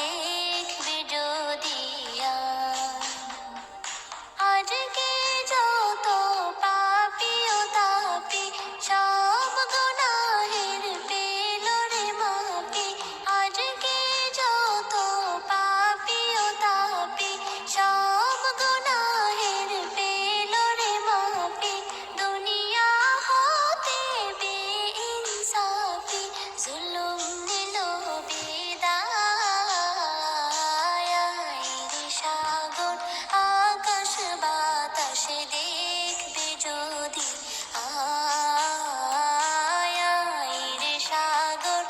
দেখবি যদি আজকে যত পাপী ও তাপী সব গুনাহের পেল রে মাপি। আজকে যত পাপী ও তাপী সব গুনাহের পেল রে মাপি। দুনিয়া হতে বেইনসাফি জুলুম নিল বিদায়। রে সাগর আকাশ বাতাসে দেখবি যদি রে সাগর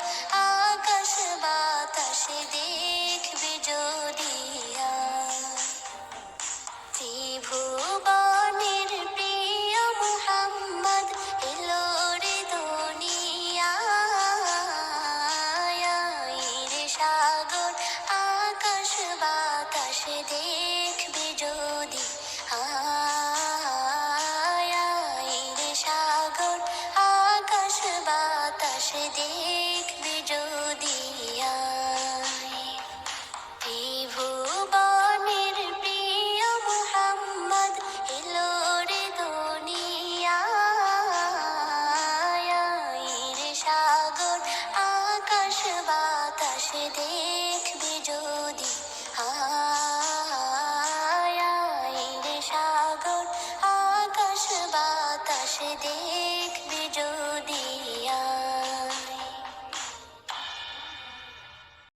আকাশ বাতাসে দেখবি যদি ত্রিভুবনের প্রিয় মুহাম্মদ এলো রে দুনিয়ায়। রে সাগর আকাশ বাতাসে দেখবি যদি রে সাগর আকাশ বাতাসে দেখবি যদি ত্রিভুবনের প্রিয় মুহাম্মদ এলো রে দুনিয়ায়। রে সাগর আকাশ বাতাসে দেখবি যদি রে সাগর আকাশ বাতাসে দেখবি